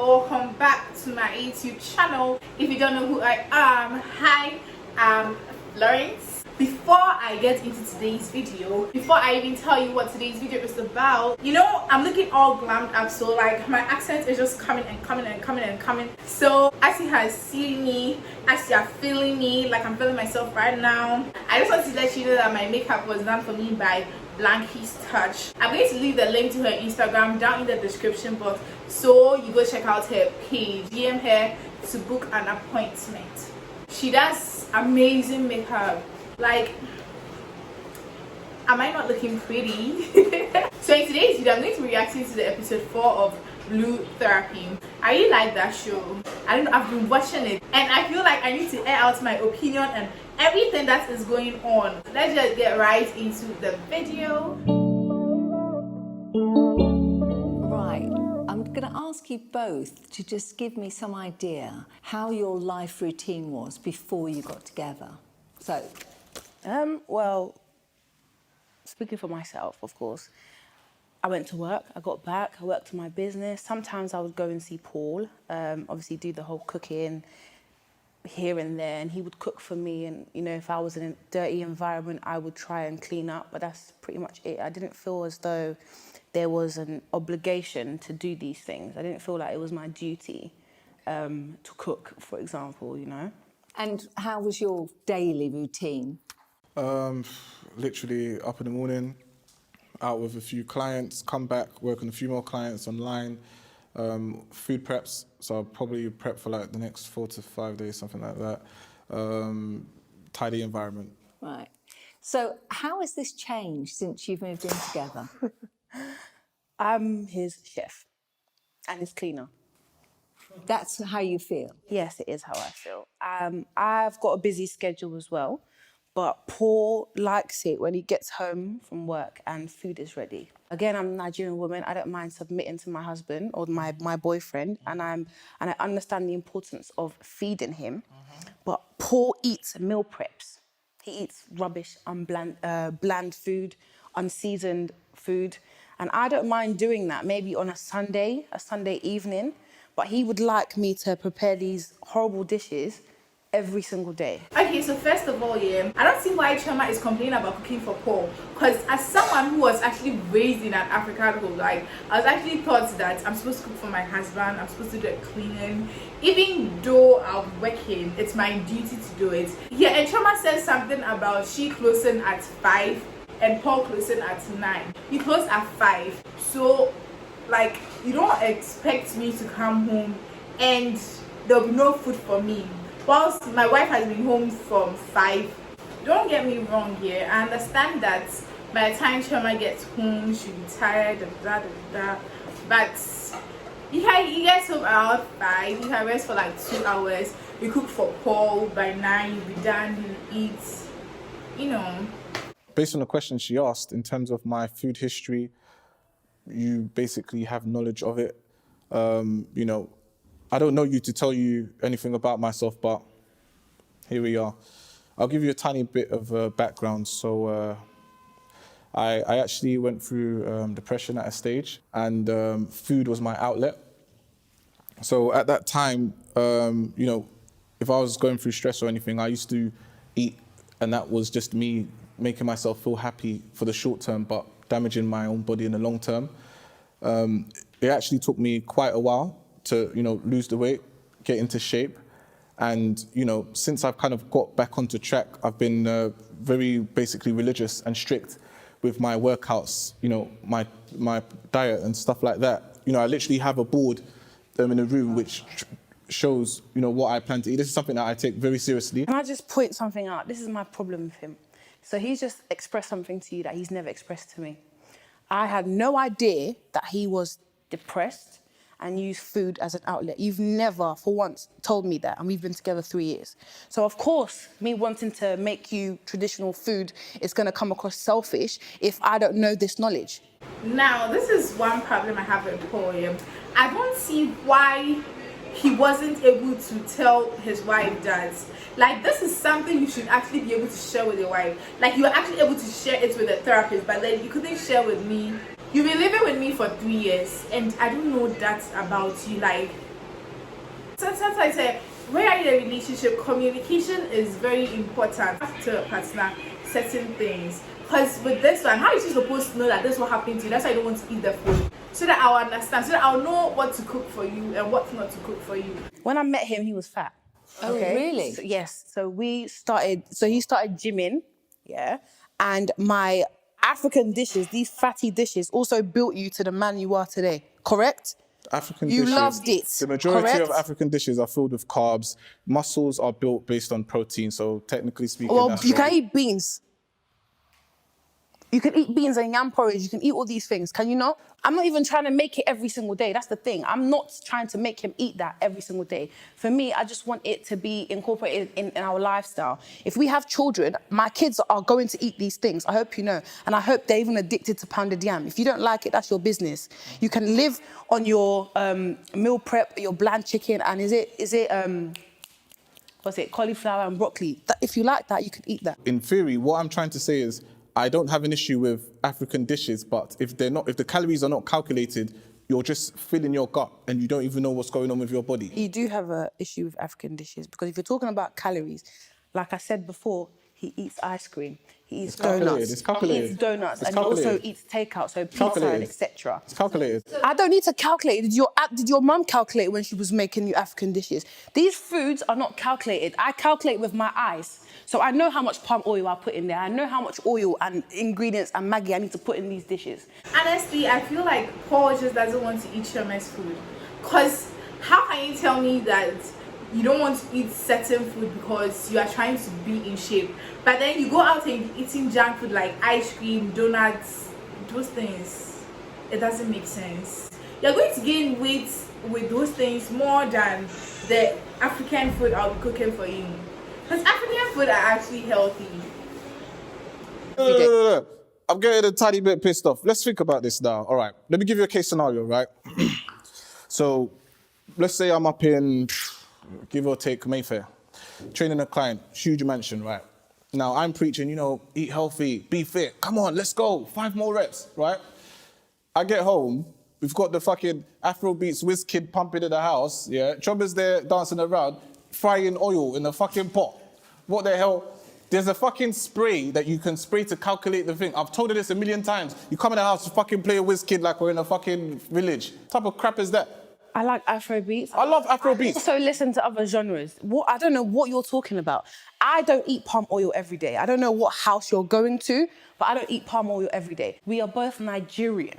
welcome back to my YouTube channel. If you don't know who I am, hi, I'm Lawrence. Before I get into today's video, before I even tell you what today's video is about, you know, I'm looking all glammed up, so like my accent is just coming and coming and coming and coming. So as you have seen me, as you are feeling me, like I'm feeling myself right now, I just want to let you know that my makeup was done for me by Blanky's Touch. I'm going to leave the link to her Instagram down in the description box, so you go check out her page, DM her to book an appointment. She does amazing makeup. Like, am I not looking pretty? So in today's video, I'm going to be reacting to the episode 4 of Blue Therapy. I really like that show. I don't know, I've been watching it and I feel like I need to air out my opinion and everything that is going on. Let's just get right into the video. Right, I'm going to ask you both to just give me some idea how your life routine was before you got together. So, well, speaking for myself, of course, I went to work, I got back, I worked on my business. Sometimes I would go and see Paul, obviously do the whole cooking here and there, and he would cook for me. And, you know, if I was in a dirty environment, I would try and clean up, but that's pretty much it. I didn't feel as though there was an obligation to do these things. I didn't feel like it was my duty to cook, for example, you know. and how was your daily routine? Literally up in the morning, out with a few clients, come back, work on a few more clients online, food preps, so I'll probably prep for like the next 4 to 5 days, something like that. Tidy environment. Right. So how has this changed since you've moved in together? I'm his chef and his cleaner. That's how you feel? Yes, it is how I feel. I've got a busy schedule as well, but Paul likes it when he gets home from work and food is ready. Again, I'm a Nigerian woman. I don't mind submitting to my husband or my boyfriend, and I understand the importance of feeding him. But Paul eats meal preps. He eats rubbish, bland food, unseasoned food, and I don't mind doing that. Maybe on a Sunday evening. But he would like me to prepare these horrible dishes every single day. Okay, so first of all, yeah, I don't see why CHIOMA is complaining about cooking for Paul. Because as someone who was actually raised in an African home, like, I was actually taught that I'm supposed to cook for my husband, I'm supposed to do the cleaning. Even though I'm working, it's my duty to do it. Yeah, and CHIOMA said something about she closing at 5 and Paul closing at 9. He closed at 5. So, like, you don't expect me to come home and there'll be no food for me whilst my wife has been home from 5. Don't get me wrong here. I understand that by the time CHIOMA gets home, she'll be tired, but he gets home around 5. He can rest for like 2 hours. You cook for Paul. By 9, you'll be done. He'll eat. You know. Based on the question she asked, in terms of my food history, you basically have knowledge of it. You know, I don't know you to tell you anything about myself, but here we are. I'll give you a tiny bit of background. So I actually went through depression at a stage, and food was my outlet. So at that time, you know, if I was going through stress or anything, I used to eat, and that was just me making myself feel happy for the short term, but damaging my own body in the long term. It actually took me quite a while to, you know, lose the weight, get into shape. And, you know, since I've kind of got back onto track, I've been very basically religious and strict with my workouts, you know, my diet and stuff like that. You know, I literally have a board in a room which shows, you know, what I plan to eat. This is something that I take very seriously. Can I just point something out? This is my problem with him. So he's just expressed something to you that he's never expressed to me. I had no idea that he was depressed and used food as an outlet. You've never, for once, told me that, and we've been together 3 years. So of course, me wanting to make you traditional food is gonna come across selfish if I don't know this knowledge. Now, this is one problem I have with Paul. I don't see why he wasn't able to tell his wife that, like, this is something you should actually be able to share with your wife. Like, you were actually able to share it with a therapist, but then you couldn't share with me. You've been living with me for 3 years, and I don't know that about you. Like, Sometimes I say, when you're in a relationship, communication is very important to partner certain things. Because with this one, how is she supposed to know that this is what happened to you? That's why I don't want to eat the food. So that I'll understand, so that I'll know what to cook for you and what not to cook for you. When I met him, he was fat. Oh, really? So, yes. So he started gymming, yeah. And my African dishes, these fatty dishes, also built you to the man you are today. Correct? African You dishes, loved it. the majority correct? of African dishes are filled with carbs. Muscles are built based on protein, so technically speaking, Well, that's you wrong. can eat beans. You can eat beans and yam porridge. You can eat all these things. Can you not? I'm not even trying to make it every single day. That's the thing. I'm not trying to make him eat that every single day. For me, I just want it to be incorporated in our lifestyle. If we have children, my kids are going to eat these things. I hope you know. And I hope they're even addicted to pounded yam. If you don't like it, that's your business. You can live on your meal prep, your bland chicken, and what's it, cauliflower and broccoli. If you like that, you can eat that. In theory, what I'm trying to say is, I don't have an issue with African dishes, but if the calories are not calculated, you're just filling your gut and you don't even know what's going on with your body. You do have an issue with African dishes because if you're talking about calories, like I said before, he eats ice cream, he eats donuts, It's calculated. he eats donuts, It's and he also calculated. eats takeout, so pizza Calculated. and etc. It's calculated. I don't need to calculate. Did your mum calculate when she was making you African dishes? These foods are not calculated. I calculate with my eyes. So I know how much palm oil I put in there. I know how much oil and ingredients and Maggi I need to put in these dishes. Honestly, I feel like Paul just doesn't want to eat Chioma's food. Because how can you tell me that you don't want to eat certain food because you are trying to be in shape, but then you go out and be eating junk food like ice cream, donuts, those things? It doesn't make sense. You're going to gain weight with those things more than the African food I'll be cooking for you. Because African food are actually healthy. No. I'm getting a tiny bit pissed off. Let's think about this now. All right, let me give you a case scenario, right? So, let's say I'm up in, give or take, Mayfair, training a client, huge mansion, right? Now, I'm preaching, eat healthy, be fit. Come on, let's go. 5 more reps, right? I get home, we've got the fucking Afrobeats whiz kid pumping in the house, yeah? Chomba's there dancing around, frying oil in the fucking pot. What the hell? There's a fucking spray that you can spray to calculate the thing. I've told her this a million times. You come in the house to fucking play a whiz kid like we're in a fucking village. What type of crap is that? I like Afrobeats. I love Afrobeats. I also listen to other genres. I don't know what you're talking about. I don't eat palm oil every day. I don't know what house you're going to, but I don't eat palm oil every day. We are both Nigerian.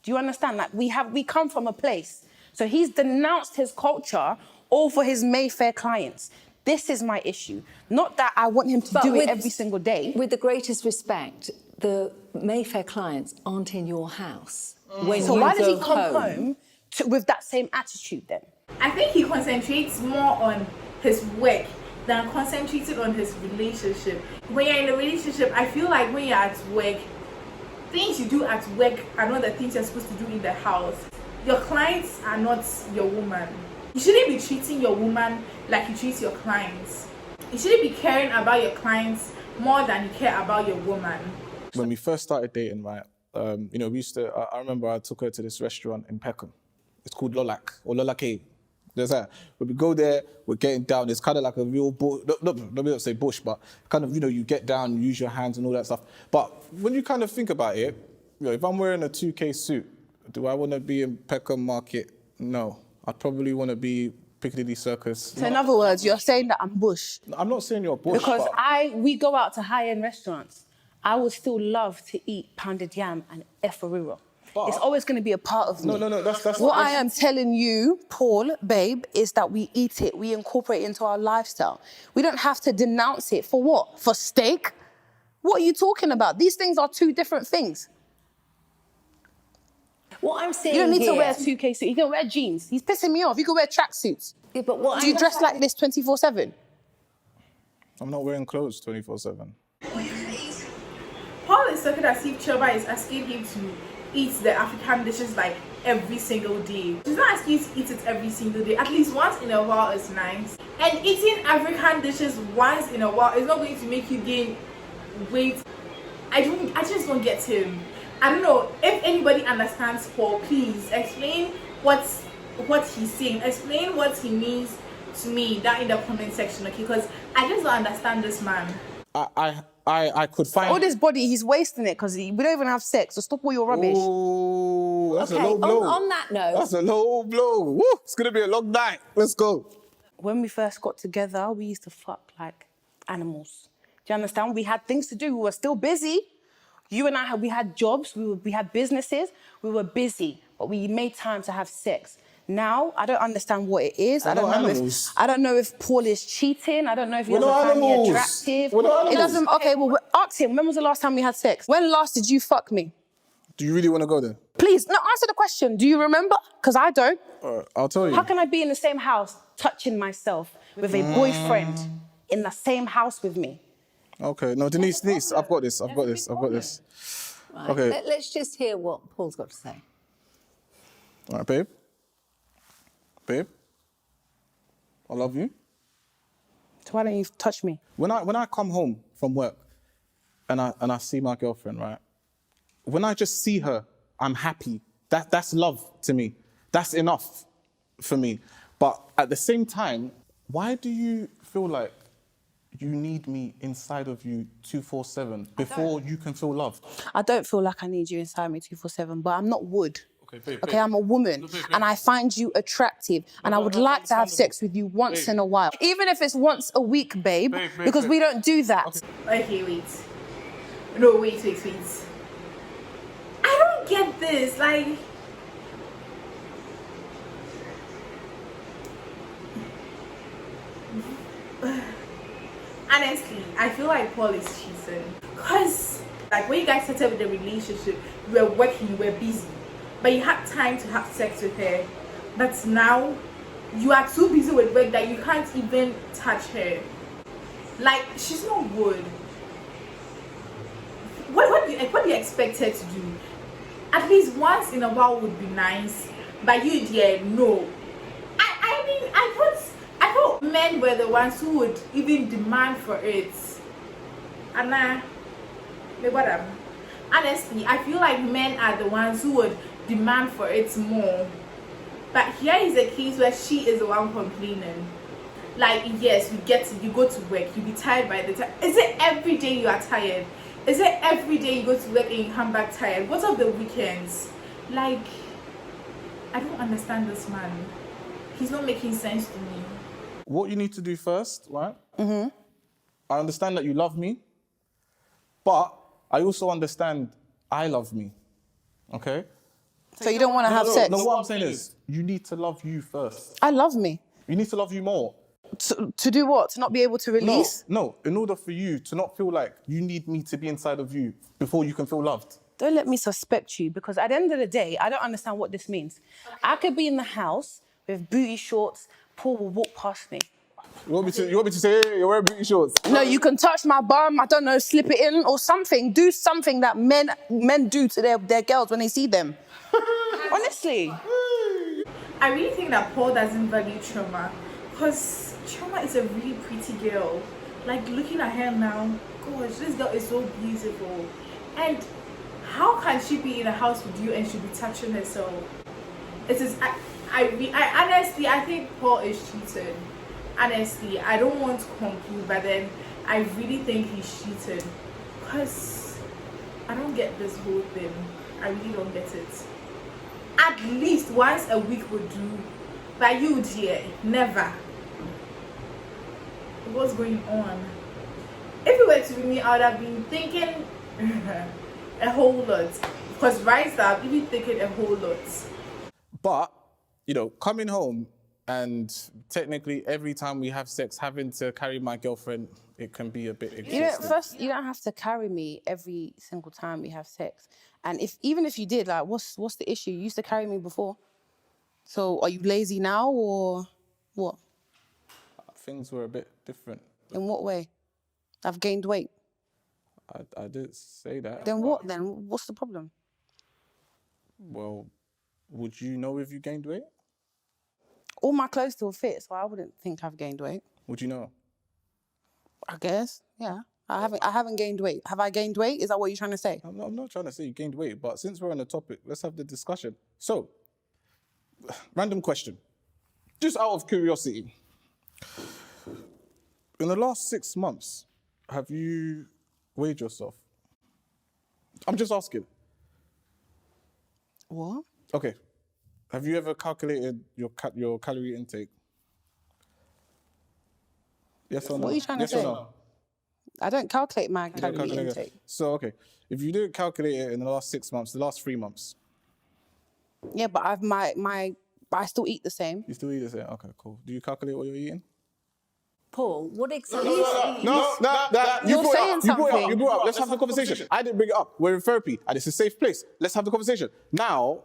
Do you understand? Like we come from a place. So he's denounced his culture all for his Mayfair clients. This is my issue. Not that I want him to do it every single day. With the greatest respect, the Mayfair clients aren't in your house. So why does he come home with that same attitude then? I think he concentrates more on his work than concentrated on his relationship. When you're in a relationship, I feel like when you're at work, things you do at work are not the things you're supposed to do in the house. Your clients are not your woman. You shouldn't be treating your woman like you treat your clients. You shouldn't be caring about your clients more than you care about your woman. When we first started dating, right, we used to, I remember I took her to this restaurant in Peckham. It's called Lolak, or Lolake. There's that. When we go there, we're getting down. It's kind of like a real bush. No, let me not say bush, but kind of, you get down, you use your hands and all that stuff. But when you kind of think about it, if I'm wearing a 2K suit, do I want to be in Peckham Market? No. I'd probably want to be Piccadilly Circus. So in other words, you're saying that I'm bush. I'm not saying you're bush. Because but we go out to high-end restaurants. I would still love to eat pounded yam and efferiro. It's always going to be a part of me. No, that's what I am telling you, Paul, babe, is that we eat it, we incorporate it into our lifestyle. We don't have to denounce it. For what? For steak? What are you talking about? These things are 2 different things. What I'm saying You don't need here, to wear a 2K suit. You can wear jeans. He's pissing me off. You can wear tracksuits. Yeah, but what Do you dress like this 24/7? I'm not wearing clothes 24/7. Paul is talking as if Chioma is asking him to eat the African dishes like every single day. She's not asking you to eat it every single day. At least once in a while is nice. And eating African dishes once in a while is not going to make you gain weight. I just don't get him. I don't know if anybody understands Paul. Please explain what what he's saying. Explain what he means to me down in the comment section, okay? Because I just don't understand this man. I could find all this body, he's wasting it because we don't even have sex. So stop all your rubbish. Oh, that's Okay, a low blow. on that note. That's a low blow. Woo, it's gonna be a long night. Let's go. When we first got together, we used to fuck like animals. Do you understand? We had things to do. We were still busy. You and I, we had jobs. We had businesses. We were busy, but we made time to have sex. Now, I don't understand what it is. We're not animals. I don't know if Paul is cheating. I don't know if he We're doesn't not find me animals. attractive. We're not It animals. doesn't. Okay, well, ask him. When was the last time we had sex? When last did you fuck me? Do you really want to go there? Please, no. Answer the question. Do you remember? Because I don't. I'll tell you. How can I be in the same house touching myself with a boyfriend in the same house with me? Okay, no, Denise, I've got this. I've got this. Right. Okay. Let's just hear what Paul's got to say. All right, babe. Babe, I love you. So why don't you touch me? When I come home from work and I see my girlfriend, right? When I just see her, I'm happy. That's love to me. That's enough for me. But at the same time, why do you feel like you need me inside of you 247 before you can feel loved? I don't feel like I need you inside me 247, but I'm not wood. Okay, babe, Okay, I'm a woman, and I find you attractive, and I would like to have sex with you once in a while. Even if it's once a week, babe, because we don't do that. Okay, wait. No, wait. I don't get this. Like, honestly, I feel like Paul is cheating. Because, like, when you guys started with the relationship, you were working, you were busy. But you had time to have sex with her. But now, you are too busy with work that you can't even touch her. Like, she's not good. What do you expect her to do? At least once in a while would be nice. But you, dear, no. I mean, I thought men were the ones who would even demand for it. Anna, whatever. Honestly, I feel like men are the ones who would demand for it more. But here is a case where she is the one complaining. Like, yes, you go to work, you be tired by the time. Is it every day you are tired? Is it every day you go to work and you come back tired? What are the weekends? Like, I don't understand this man. He's not making sense to me. What you need to do first, right? Mm-hmm. I understand that you love me, but I also understand I love me, okay? So you don't want to have sex? No, what I'm saying is, you need to love you first. I love me. You need to love you more. To do what? To not be able to release? No, in order for you to not feel like you need me to be inside of you before you can feel loved. Don't let me suspect you, because at the end of the day, I don't understand what this means. Okay. I could be in the house with booty shorts, Paul will walk past me. You want me to say, hey, you're wearing booty shorts? No, you can touch my bum, I don't know, slip it in or something. Do something that men do to their girls when they see them. Honestly. I really think that Paul doesn't value CHIOMA, because CHIOMA is a really pretty girl. Like, looking at her now, gosh, this girl is so beautiful. And how can she be in a house with you and she'll be touching herself? It is, I honestly, I think Paul is cheating. Honestly, I don't want to conclude, but then I really think he's cheating. Because I don't get this whole thing. I really don't get it. At least once a week would do. But you, dear, never. What's going on? If it were to be me, I would have been thinking a whole lot. Because right now, I've been thinking a whole lot. But, you know, coming home and technically every time we have sex, having to carry my girlfriend, it can be a bit exhausting. First, you don't have to carry me every single time we have sex. And even if you did, like, what's the issue? You used to carry me before. So are you lazy now or what? Things were a bit different. In what way? I've gained weight. I didn't say that. Then what then? What's the problem? Well, would you know if you gained weight? All my clothes still fit, so I wouldn't think I've gained weight. Would you know? I guess, yeah. I haven't gained weight. Have I gained weight? Is that what you're trying to say? I'm not trying to say you gained weight, but since we're on the topic, let's have the discussion. So, random question. Just out of curiosity. In the last 6 months, have you weighed yourself? I'm just asking. What? Okay. Have you ever calculated your calorie intake? Yes or no? What are you trying to yes say? Or no? I don't calculate my You don't calorie calculate it. intake. So, okay. If you didn't calculate it in the last 6 months, the last 3 months, Yeah, but I still eat the same. you still eat the same? Okay, cool. Do you calculate what you're eating? Paul, what exactly? No, You're saying something. You brought it up. Let's have the conversation. I didn't bring it up. We're in therapy, and it's a safe place. Let's have the conversation. Now,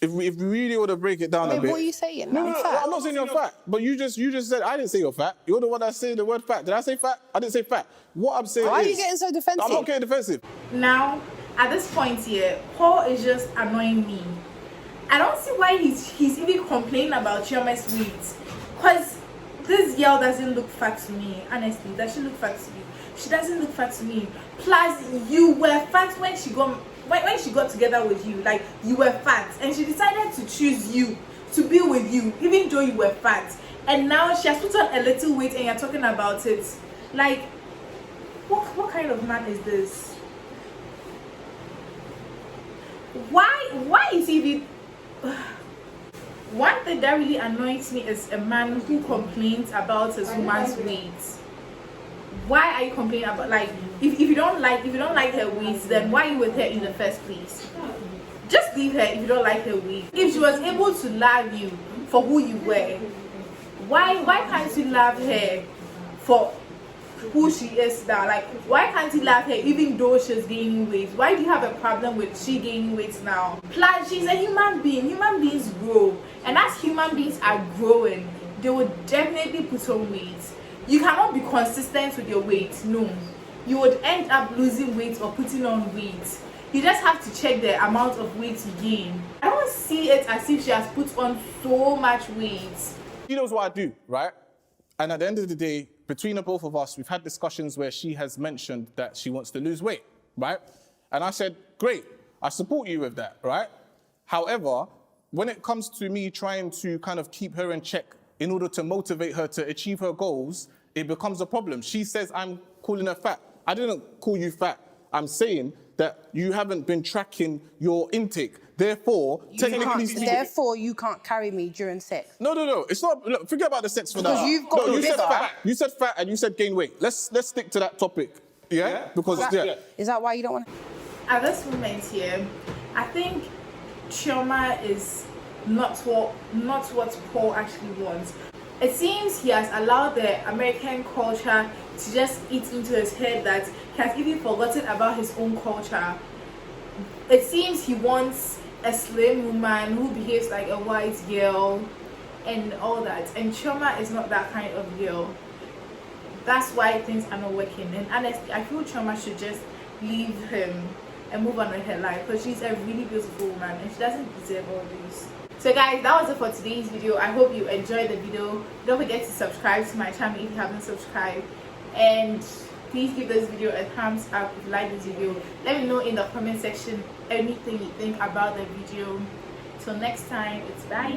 if we really want to break it down a bit. What are you saying? No, I'm fat. I'm not saying you're fat, but you just said I didn't say you're fat. You're the one that said the word fat. Did I say fat? I didn't say fat. What I'm saying Why is, are you getting so defensive? I'm not getting defensive. Now, at this point here, Paul is just annoying me. I don't see why he's even complaining about Chioma's weight. Because this girl doesn't look fat to me, honestly. Does she look fat to you? She doesn't look fat to me. Plus, you were fat when she got together with you. Like, you were fat. And she decided to choose you, to be with you, even though you were fat. And now she has put on a little weight and you're talking about it. Like, what kind of man is this? Why is he even... One thing that really annoys me is a man who complains about his woman's weight. Why are you complaining about, like, if you don't like her weight, then why are you with her in the first place? Just leave her if you don't like her weight. If she was able to love you for who you were, why can't you love her for who she is now? Like, why can't you love her even though she's gaining weight? Why do you have a problem with she gaining weight now? Plus, she's a human being. Human beings grow, and as human beings are growing, they will definitely put on weight. You cannot be consistent with your weight. No, you would end up losing weight or putting on weight. You just have to check the amount of weight you gain. I don't see it as if she has put on so much weight. She knows what I do, right? And at the end of the day, between the both of us, we've had discussions where she has mentioned that she wants to lose weight, right? And I said, great, I support you with that, right? However, when it comes to me trying to kind of keep her in check in order to motivate her to achieve her goals, it becomes a problem. She says I'm calling her fat. I didn't call you fat. I'm saying that you haven't been tracking your intake. Therefore, technically speaking... Therefore, you can't carry me during sex. No. It's not... Look, forget about the sex for now. Because you've got you bigger. said fat. You said fat and you said gain weight. Let's stick to that topic. Yeah? Because, Is that why you don't want to... At this moment here, I think Chioma is not what Paul actually wants. It seems he has allowed the American culture to just eat into his head that he has even forgotten about his own culture. It seems he wants a slim woman who behaves like a white girl and all that. And Chioma is not that kind of girl. That's why things are not working. And honestly, I feel Chioma should just leave him and move on with her life, because she's a really beautiful woman and she doesn't deserve all this. So guys, that was it for today's video. I hope you enjoyed the video. Don't forget to subscribe to my channel if you haven't subscribed, and please give this video a thumbs up if you like this video. Let me know in the comment section anything you think about the video. Till next time, it's bye.